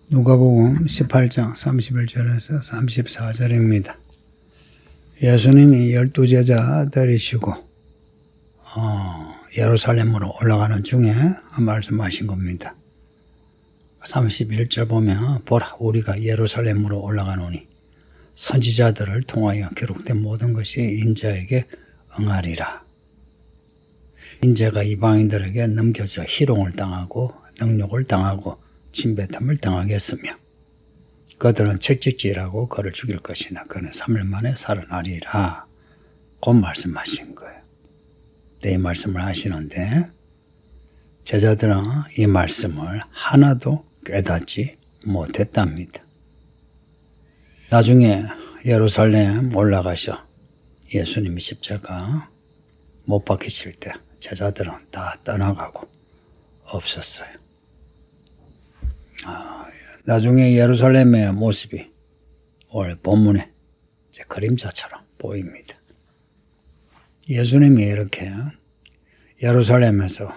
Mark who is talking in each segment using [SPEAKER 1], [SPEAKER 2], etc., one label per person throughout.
[SPEAKER 1] 누가복음 18장 31절에서 34절입니다. 예수님이 12제자 데리시고 예루살렘으로 올라가는 중에 말씀하신 겁니다. 31절 보면 보라 우리가 예루살렘으로 올라가노니 선지자들을 통하여 기록된 모든 것이 인자에게 응하리라. 인자가 이방인들에게 넘겨져 희롱을 당하고 능욕을 당하고 침뱉음을 당하겠으며 그들은 채찍질하고 그를 죽일 것이나 그는 3일 만에 살아나리라. 그 말씀하신 거예요. 이 말씀을 하시는데 제자들은 이 말씀을 하나도 깨닫지 못했답니다. 나중에 예루살렘 올라가셔 예수님이 십자가 못 박히실 때 제자들은 다 떠나가고 없었어요. 나중에 예루살렘의 모습이 오늘 본문에 그림자처럼 보입니다. 예수님이 이렇게 예루살렘에서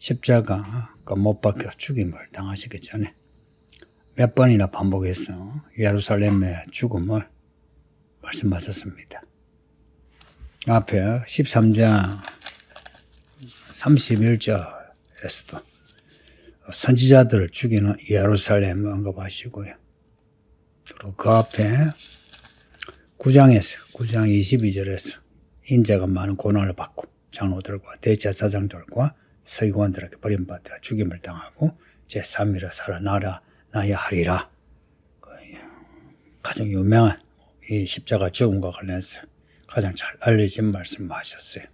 [SPEAKER 1] 십자가 못 박혀 죽임을 당하시기 전에 몇 번이나 반복해서 예루살렘의 죽음을 말씀하셨습니다. 앞에 13장 31절에서도 선지자들을 죽이는 예루살렘을 언급하시고요. 그리고 그 앞에 9장 22절에서 인자가 많은 고난을 받고 장로들과 대제사장들과 서기관들에게 버림받아 죽임을 당하고 제3일에 살아나야 하리라. 가장 유명한 이 십자가 죽음과 관련해서 가장 잘 알려진 말씀을 하셨어요.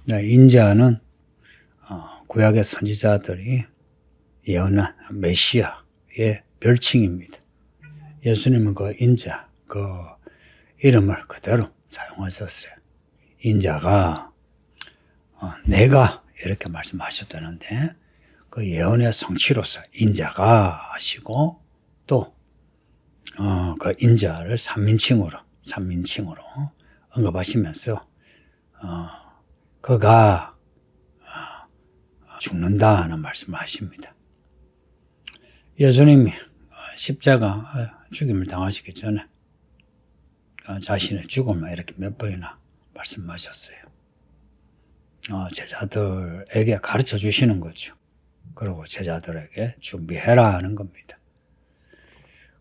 [SPEAKER 1] 인자는 구약의 선지자들이 예언한 메시아의 별칭입니다. 예수님은 그 인자, 그 이름을 그대로 사용하셨어요. 인자가 내가 이렇게 말씀하셨다는데 그 예언의 성취로서 인자가 하시고 또 그 인자를 3인칭으로 언급하시면서 그가 죽는다 하는 말씀을 하십니다. 예수님이 십자가 죽임을 당하시기 전에 자신의 죽음을 이렇게 몇 번이나 말씀하셨어요. 제자들에게 가르쳐 주시는 거죠. 그리고 제자들에게 준비해라 하는 겁니다.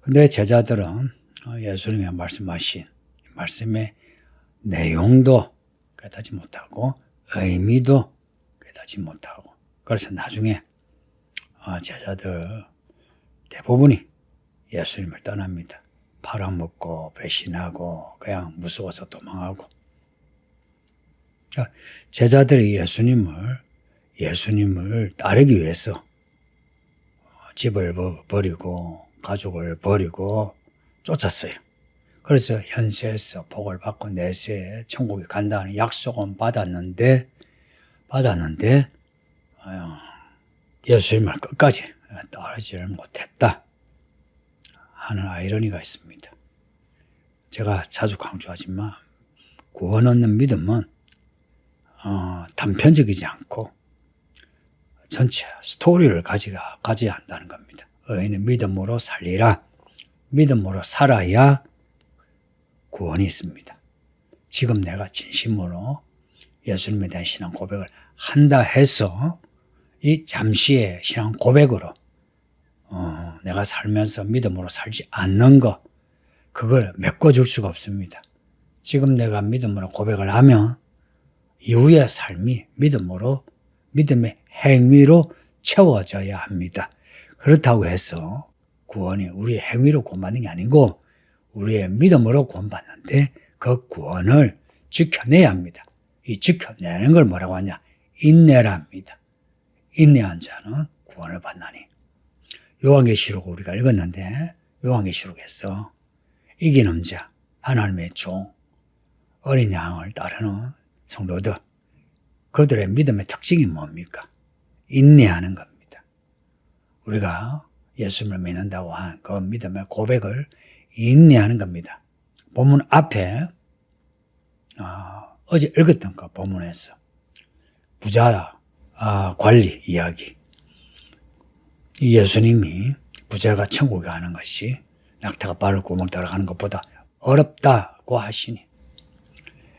[SPEAKER 1] 근데 제자들은 예수님이 말씀하신 말씀의 내용도 깨닫지 못하고 의미도 깨닫지 못하고 그래서 나중에 제자들 대부분이 예수님을 떠납니다. 팔아먹고 배신하고 그냥 무서워서 도망하고 제자들이 예수님을 따르기 위해서 집을 버리고 가족을 버리고 쫓았어요. 그래서 현세에서 복을 받고 내세에 천국에 간다는 약속은 받았는데 예수님을 끝까지 따르지를 못했다 하는 아이러니가 있습니다. 제가 자주 강조하지만 구원 얻는 믿음은 단편적이지 않고 전체 스토리를 가져야 한다는 겁니다. 의인은 믿음으로 살리라. 믿음으로 살아야 구원이 있습니다. 지금 내가 진심으로 예수님에 대한 신앙 고백을 한다 해서 이 잠시의 신앙 고백으로 내가 살면서 믿음으로 살지 않는 것 그걸 메꿔줄 수가 없습니다. 지금 내가 믿음으로 고백을 하면 이후의 삶이 믿음의 행위로 채워져야 합니다. 그렇다고 해서 구원이 우리의 행위로 구원받는 게 아니고 우리의 믿음으로 구원받는데 그 구원을 지켜내야 합니다. 이 지켜내는 걸 뭐라고 하냐? 인내랍니다. 인내한 자는 구원을 받나니. 요한계시록 우리가 읽었는데 요한계시록에서 이기는 자, 하나님의 종, 어린 양을 따르는 성도들 그들의 믿음의 특징이 뭡니까? 인내하는 겁니다. 우리가 예수님을 믿는다고 한 그 믿음의 고백을 인내하는 겁니다. 본문 앞에 어제 읽었던 그 본문에서 부자 관리 이야기 이 예수님이 부자가 천국에 가는 것이 낙타가 발을 구멍 들어가는 것보다 어렵다고 하시니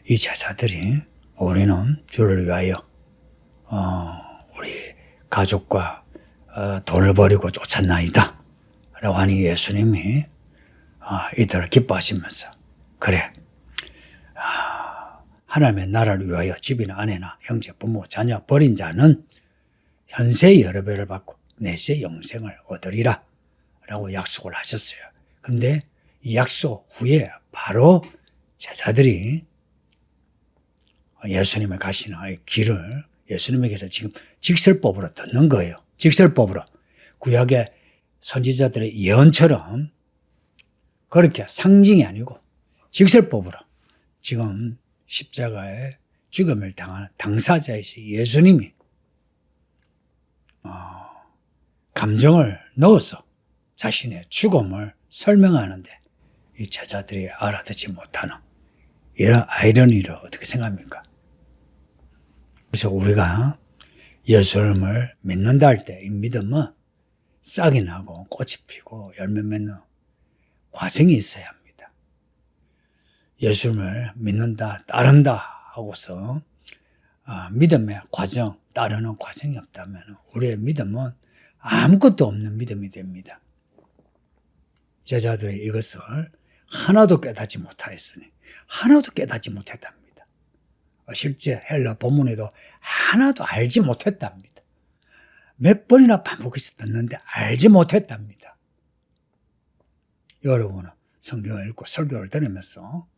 [SPEAKER 1] 이 제자들이 우리는 주를 위하여 우리 가족과 돈을 버리고 쫓았나이다 라고 하니 예수님이 이들을 기뻐하시면서 그래 하나님의 나라를 위하여 집이나 아내나 형제 부모 자녀 버린 자는 현세의 여러 배를 받고 내세 영생을 얻으리라 라고 약속을 하셨어요. 근데 이 약속 후에 바로 제자들이 예수님을 가시는 길을 예수님에게서 지금 직설법으로 듣는 거예요. 직설법으로. 구약의 선지자들의 예언처럼 그렇게 상징이 아니고 직설법으로 지금 십자가의 죽음을 당한 당사자이신 예수님이 감정을 넣어서 자신의 죽음을 설명하는데 이 제자들이 알아듣지 못하는 이런 아이러니를 어떻게 생각합니까? 그래서 우리가 예수님을 믿는다 할 때 이 믿음은 싹이 나고 꽃이 피고 열매 맺는 과정이 있어야 합니다. 예수님을 믿는다, 따른다 하고서 믿음의 과정, 따르는 과정이 없다면 우리의 믿음은 아무것도 없는 믿음이 됩니다. 제자들이 이것을 하나도 깨닫지 못하였으니 하나도 깨닫지 못했답니다. 실제 헬라 본문에도 하나도 알지 못했답니다. 몇 번이나 반복해서 듣는데 알지 못했답니다. 여러분은 성경을 읽고 설교를 들으면서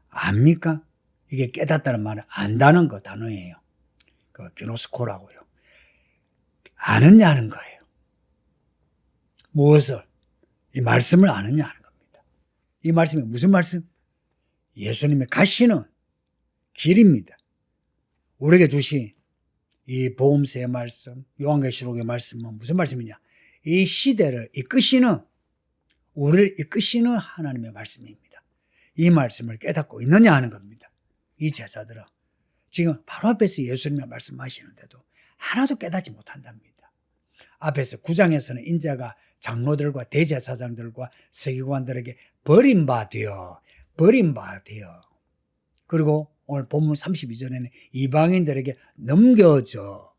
[SPEAKER 1] 압니까? 이게 깨닫다는 말은 안다는 거 단어예요. 그 기노스코라고요. 아느냐 하는 거예요. 무엇을? 이 말씀을 아느냐 하는 겁니다. 이 말씀이 무슨 말씀? 예수님의 가시는 길입니다. 우리에게 주신 이 보험서의 말씀, 요한계시록의 말씀은 무슨 말씀이냐? 이 시대를 이끄시는, 우리를 이끄시는 하나님의 말씀입니다. 이 말씀을 깨닫고 있느냐 하는 겁니다. 이 제자들은 지금 바로 앞에서 예수님의 말씀하시는데도 하나도 깨닫지 못한답니다. 앞에서 9장에서는 인자가 장로들과 대제사장들과 서기관들에게 버림받으여 그리고 오늘 본문 32절에는 이방인들에게 넘겨져.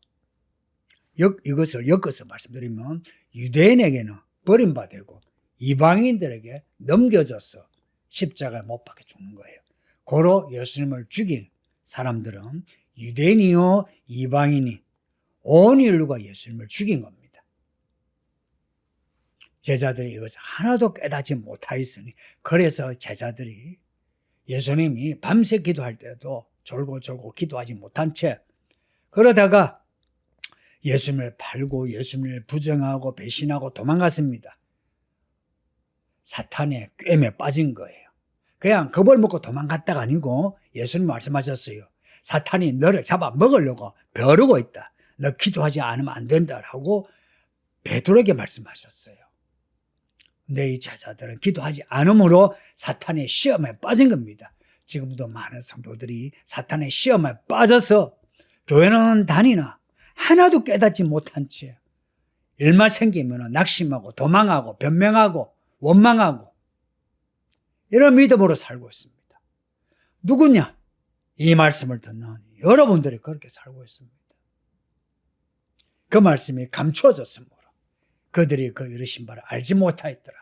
[SPEAKER 1] 이것을 엮어서 말씀드리면 유대인에게는 버림받고 이방인들에게 넘겨져서 십자가에 못 박혀 죽는 거예요. 고로 예수님을 죽인 사람들은 유대인이요 이방인이 온 인류가 예수님을 죽인 겁니다. 제자들이 이것을 하나도 깨닫지 못하였으니 그래서 제자들이 예수님이 밤새 기도할 때도 졸고 기도하지 못한 채 그러다가 예수님을 팔고 예수님을 부정하고 배신하고 도망갔습니다. 사탄의 꿰매 빠진 거예요. 그냥 겁을 먹고 도망갔다가 아니고 예수님 말씀하셨어요. 사탄이 너를 잡아 먹으려고 벼르고 있다. 너 기도하지 않으면 안 된다라고 베드로에게 말씀하셨어요. 근데 이 제자들은 기도하지 않으므로 사탄의 시험에 빠진 겁니다. 지금도 많은 성도들이 사탄의 시험에 빠져서 교회는 다니나 하나도 깨닫지 못한 채 일만 생기면 낙심하고 도망하고 변명하고 원망하고 이런 믿음으로 살고 있습니다. 누구냐? 이 말씀을 듣는 여러분들이 그렇게 살고 있습니다. 그 말씀이 감추어졌으므로 그들이 그 이르신 바를 알지 못하였더라.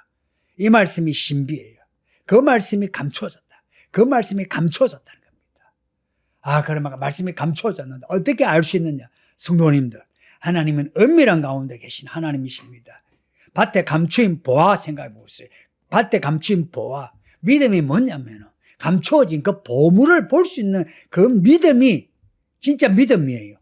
[SPEAKER 1] 이 말씀이 신비예요. 그 말씀이 감추어졌다. 그 말씀이 감추어졌다는 겁니다. 그러면 말씀이 감추어졌는데 어떻게 알 수 있느냐? 성도님들, 하나님은 은밀한 가운데 계신 하나님이십니다. 밭에 감추인 보화 생각해 보세요. 밭에 감추인 보화. 믿음이 뭐냐면 감추어진 그 보물을 볼 수 있는 그 믿음이 진짜 믿음이에요.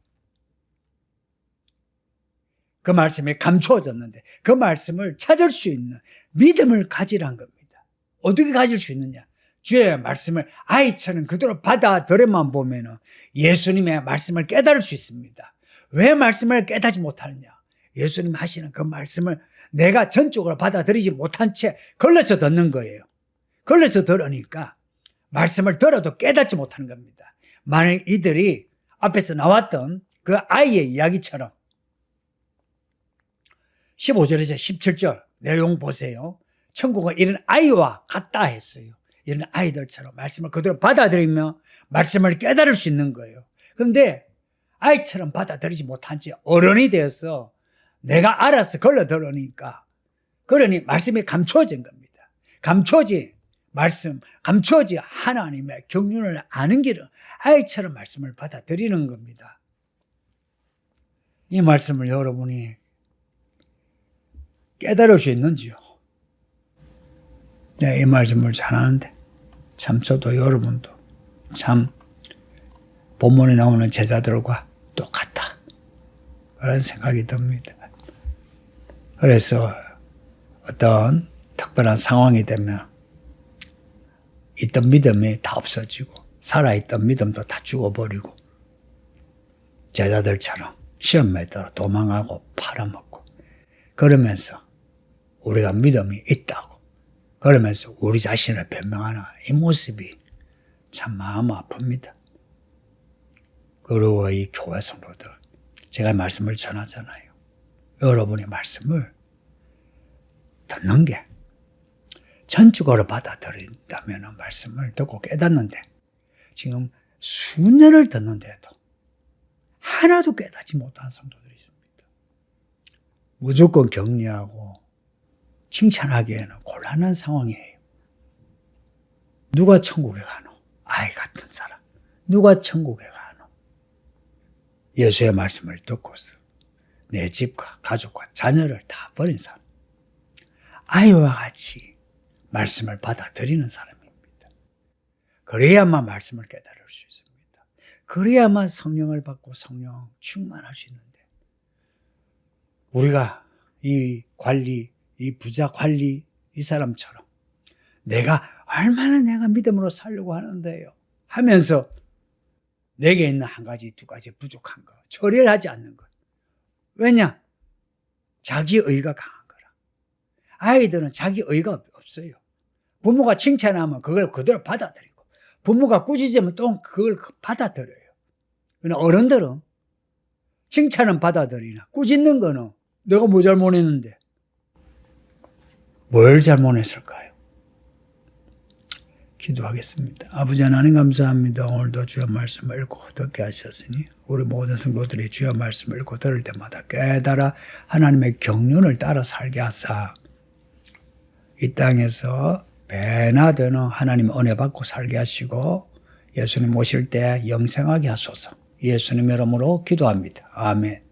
[SPEAKER 1] 그 말씀이 감추어졌는데 그 말씀을 찾을 수 있는 믿음을 가지란 겁니다. 어떻게 가질 수 있느냐? 주의 말씀을 아이처럼 그대로 받아들여만 보면 예수님의 말씀을 깨달을 수 있습니다. 왜 말씀을 깨닫지 못하느냐? 예수님 하시는 그 말씀을 내가 전적으로 받아들이지 못한 채 걸려서 듣는 거예요. 걸려서 들으니까 말씀을 들어도 깨닫지 못하는 겁니다. 만약 이들이 앞에서 나왔던 그 아이의 이야기처럼 15절에서 17절 내용 보세요. 천국은 이런 아이와 같다 했어요. 이런 아이들처럼 말씀을 그대로 받아들이며 말씀을 깨달을 수 있는 거예요. 그런데 아이처럼 받아들이지 못한 채 어른이 되어서 내가 알아서 걸러들으니까 그러니 말씀이 감추어진 겁니다. 감추어진 말씀, 감추어진 하나님의 경륜을 아는 길은 아이처럼 말씀을 받아들이는 겁니다. 이 말씀을 여러분이 깨달을 수 있는지요? 내가 이 말씀을 잘하는데 참 저도 여러분도 참 본문에 나오는 제자들과 똑같다 그런 생각이 듭니다. 그래서 어떤 특별한 상황이 되면 있던 믿음이 다 없어지고 살아있던 믿음도 다 죽어버리고 제자들처럼 시험에 따라 도망하고 팔아먹고 그러면서 우리가 믿음이 있다고 그러면서 우리 자신을 변명하는 이 모습이 참 마음 아픕니다. 그리고 이 교회 성도들 제가 말씀을 전하잖아요. 여러분의 말씀을 듣는 게 전적으로 받아들인다면 말씀을 듣고 깨닫는데 지금 수년을 듣는데도 하나도 깨닫지 못한 성도들이 있습니다. 무조건 격려하고 칭찬하기에는 곤란한 상황이에요. 누가 천국에 가노? 아이 같은 사람. 누가 천국에 가노? 예수의 말씀을 듣고서 내 집과 가족과 자녀를 다 버린 사람. 아이와 같이 말씀을 받아들이는 사람입니다. 그래야만 말씀을 깨달을 수 있습니다. 그래야만 성령을 받고 성령 충만할 수 있는데 우리가 이 관리, 이 부자 관리 이 사람처럼 내가 얼마나 내가 믿음으로 살려고 하는데요 하면서 내게 있는 한 가지 두 가지 부족한 거 처리를 하지 않는 것. 왜냐? 자기 의가 강한 거라. 아이들은 자기 의가 없어요. 부모가 칭찬하면 그걸 그대로 받아들이고 부모가 꾸짖으면 또 그걸 받아들여요. 그러나 어른들은 칭찬은 받아들이나 꾸짖는 거는 내가 뭐 잘못했는데 뭘 잘못했을까요? 기도하겠습니다. 아버지 하나님 감사합니다. 오늘도 주의 말씀을 읽고 듣게 하셨으니 우리 모든 성도들이 주의 말씀을 읽고 들을 때마다 깨달아 하나님의 경륜을 따라 살게 하사 이 땅에서 배나 되는 하나님의 은혜 받고 살게 하시고 예수님 오실 때 영생하게 하소서. 예수님 이름으로 기도합니다. 아멘.